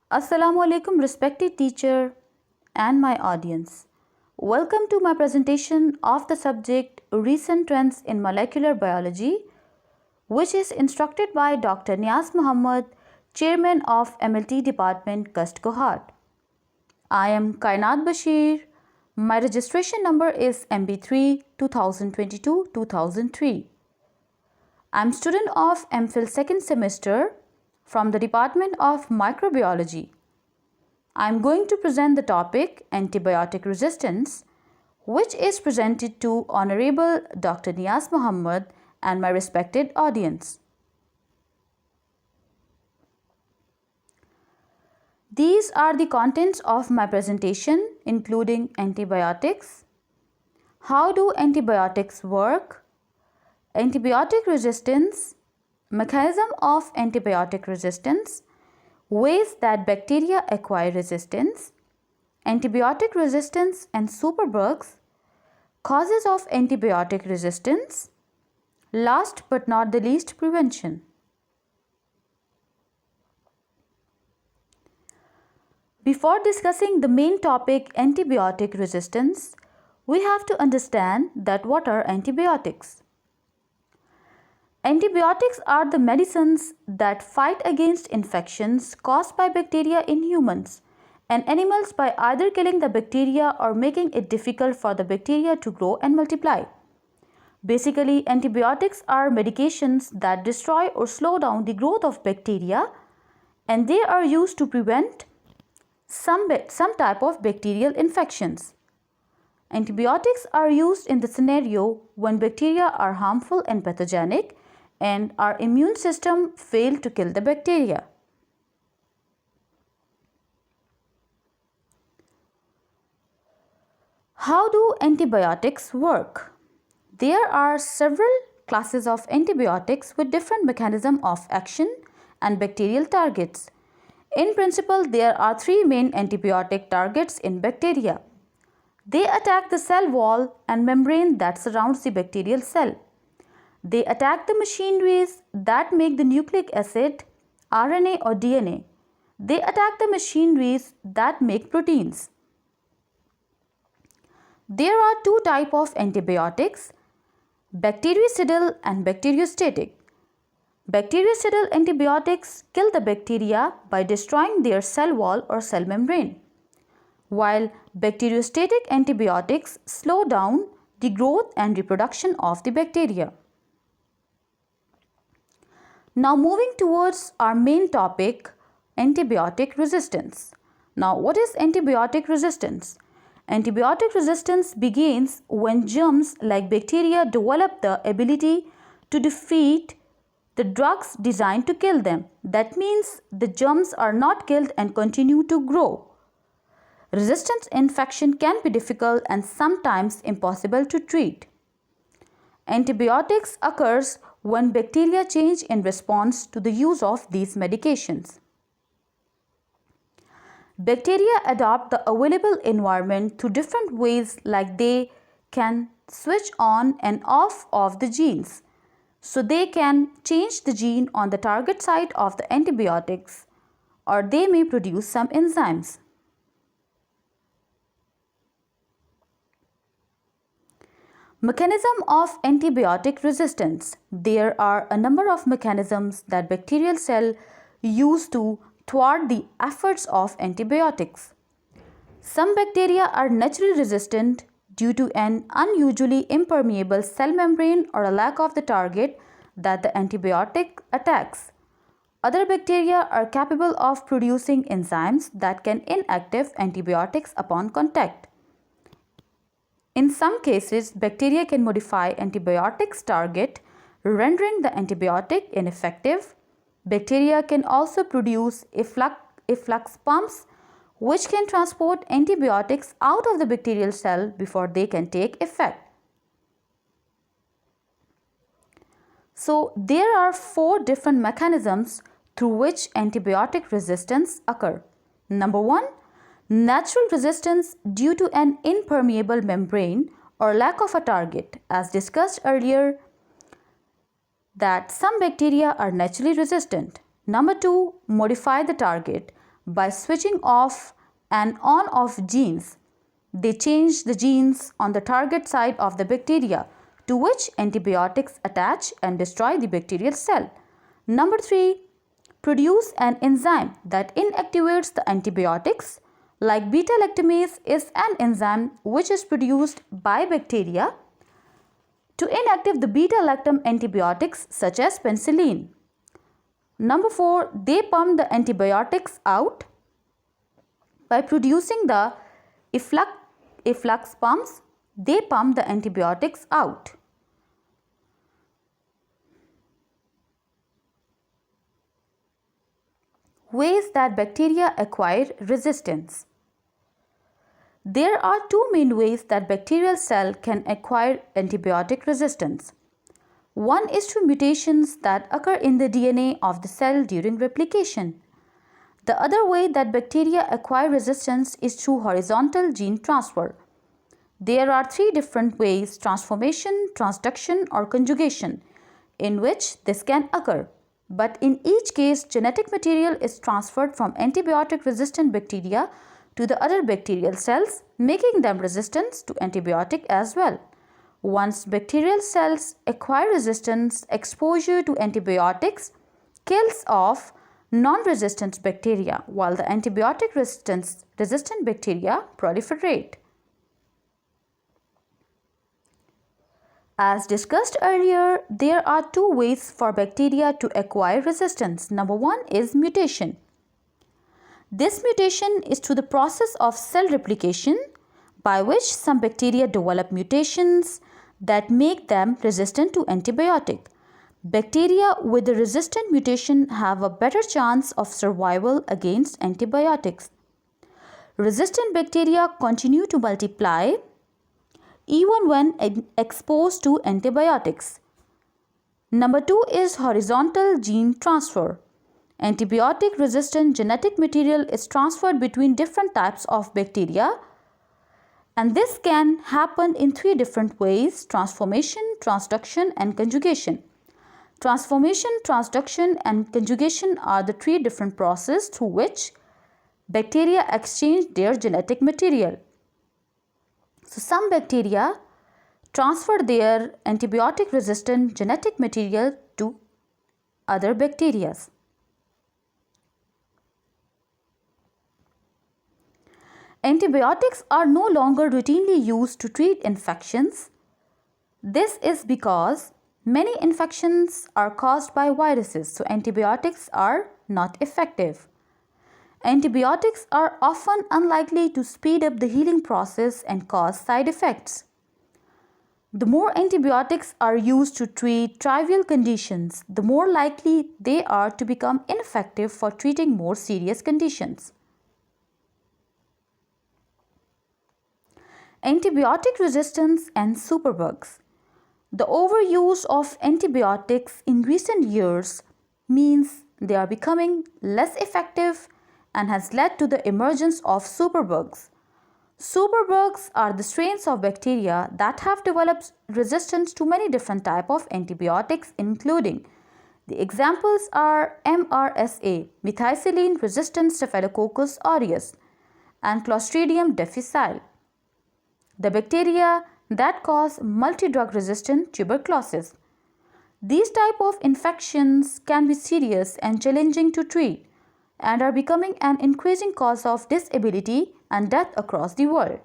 Assalamu alaikum respected teacher and my audience. Welcome to my presentation of the subject Recent Trends in Molecular Biology, which is instructed by Dr. Niaz Muhammad, Chairman of MLT Department, Cust Cohort. I am Kainat Bashir. My registration number is MB320222003. I am student of MPhil second semester from the Department of Microbiology. I am going to present the topic antibiotic resistance, which is presented to Honorable Dr. Niaz Muhammad and my respected audience. These are the contents of my presentation, including antibiotics, how do antibiotics work, antibiotic resistance, mechanism of antibiotic resistance, ways that bacteria acquire resistance, antibiotic resistance and superbugs, causes of antibiotic resistance, last but not the least, prevention. Before discussing the main topic antibiotic resistance, we have to understand that what are antibiotics. Antibiotics are the medicines that fight against infections caused by bacteria in humans and animals by either killing the bacteria or making it difficult for the bacteria to grow and multiply. Basically, antibiotics are medications that destroy or slow down the growth of bacteria, and they are used to prevent some type of bacterial infections. Antibiotics are used in the scenario when bacteria are harmful and pathogenic and our immune system failed to kill the bacteria. How do antibiotics work? There are several classes of antibiotics with different mechanism of action and bacterial targets. In principle, there are three main antibiotic targets in bacteria. They attack the cell wall and membrane that surrounds the bacterial cell. They attack the machineries that make the nucleic acid, RNA or DNA. They attack the machineries that make proteins. There are two types of antibiotics, bactericidal and bacteriostatic. Bactericidal antibiotics kill the bacteria by destroying their cell wall or cell membrane, while bacteriostatic antibiotics slow down the growth and reproduction of the bacteria. Now moving towards our main topic, antibiotic resistance. Now what is antibiotic resistance? Antibiotic resistance begins when germs like bacteria develop the ability to defeat the drugs designed to kill them. That means the germs are not killed and continue to grow. Resistant infection can be difficult and sometimes impossible to treat. Antibiotics occurs when bacteria change in response to the use of these medications. Bacteria adopt the available environment through different ways, like they can switch on and off of the genes. So they can change the gene on the target site of the antibiotics, or they may produce some enzymes. Mechanism of antibiotic resistance. There are a number of mechanisms that bacterial cell use to thwart the efforts of antibiotics. Some bacteria are naturally resistant due to an unusually impermeable cell membrane or a lack of the target that the antibiotic attacks. Other bacteria are capable of producing enzymes that can inactive antibiotics upon contact. In some cases, bacteria can modify antibiotics target, rendering the antibiotic ineffective. Bacteria can also produce efflux pumps, which can transport antibiotics out of the bacterial cell before they can take effect. So, there are four different mechanisms through which antibiotic resistance occur. Number one, natural resistance due to an impermeable membrane or lack of a target. As discussed earlier, that some bacteria are naturally resistant. Number two, modify the target. by switching off and on-off genes. They change the genes on the target side of the bacteria to which antibiotics attach and destroy the bacterial cell. Number 3, produce an enzyme that inactivates the antibiotics. Like beta-lactamase is an enzyme which is produced by bacteria to inactive the beta-lactam antibiotics such as penicillin. Number 4, they pump the antibiotics out by producing the efflux pumps. They pump the antibiotics out. Ways that bacteria acquire resistance. There are two main ways that bacterial cell can acquire antibiotic resistance. One is through mutations that occur in the DNA of the cell during replication. The other way that bacteria acquire resistance is through horizontal gene transfer. There are three different ways: transformation, transduction, or conjugation, in which this can occur. But in each case, genetic material is transferred from antibiotic-resistant bacteria to the other bacterial cells, making them resistant to antibiotic as well. Once bacterial cells acquire resistance, exposure to antibiotics kills off non-resistant bacteria, while the antibiotic-resistant bacteria proliferate. As discussed earlier, there are two ways for bacteria to acquire resistance. Number 1 is mutation. This mutation is through the process of cell replication, by which some bacteria develop mutations that make them resistant to antibiotic. Bacteria with the resistant mutation have a better chance of survival against antibiotics. Resistant bacteria continue to multiply even when exposed to antibiotics. Number 2 is horizontal gene transfer. Antibiotic-resistant genetic material is transferred between different types of bacteria, and this can happen in three different ways: transformation, transduction, and conjugation. Transformation, transduction, and conjugation are the three different processes through which bacteria exchange their genetic material. So some bacteria transfer their antibiotic-resistant genetic material to other bacteria. Antibiotics are no longer routinely used to treat infections. This is because many infections are caused by viruses, so antibiotics are not effective. Antibiotics are often unlikely to speed up the healing process and cause side effects. The more antibiotics are used to treat trivial conditions, the more likely they are to become ineffective for treating more serious conditions. Antibiotic resistance and superbugs. The overuse of antibiotics in recent years means they are becoming less effective and has led to the emergence of superbugs. Superbugs are the strains of bacteria that have developed resistance to many different types of antibiotics, including the examples are MRSA, methicillin-resistant Staphylococcus aureus, and Clostridium difficile, the bacteria that cause multi-drug resistant tuberculosis. These types of infections can be serious and challenging to treat and are becoming an increasing cause of disability and death across the world.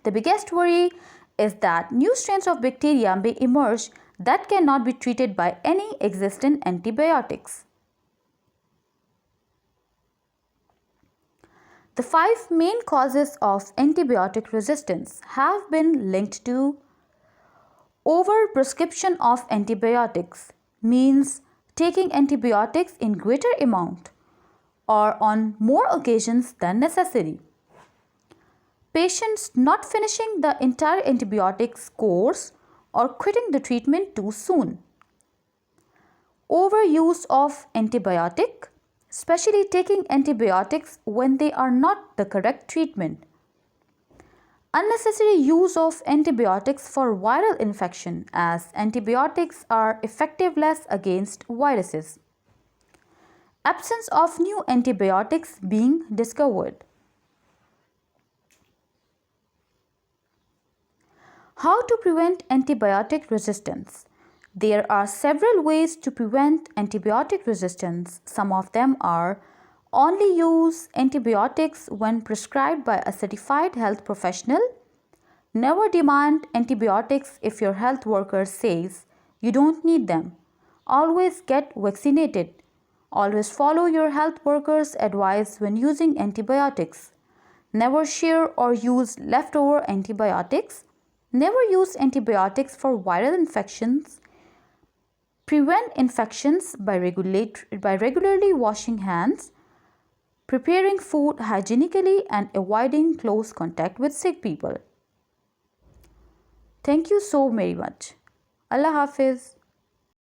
The biggest worry is that new strains of bacteria may emerge that cannot be treated by any existing antibiotics. The 5 main causes of antibiotic resistance have been linked to overprescription of antibiotics, means taking antibiotics in greater amount or on more occasions than necessary. Patients not finishing the entire antibiotics course or quitting the treatment too soon. Overuse of antibiotic, especially taking antibiotics when they are not the correct treatment. Unnecessary use of antibiotics for viral infection, as antibiotics are effectiveness against viruses. Absence of new antibiotics being discovered. How to prevent antibiotic resistance? There are several ways to prevent antibiotic resistance. Some of them are: only use antibiotics when prescribed by a certified health professional. Never demand antibiotics if your health worker says you don't need them. Always get vaccinated. Always follow your health worker's advice when using antibiotics. Never share or use leftover antibiotics. Never use antibiotics for viral infections. Prevent infections by regularly washing hands, preparing food hygienically, and avoiding close contact with sick people. Thank you so very much. Allah Hafiz.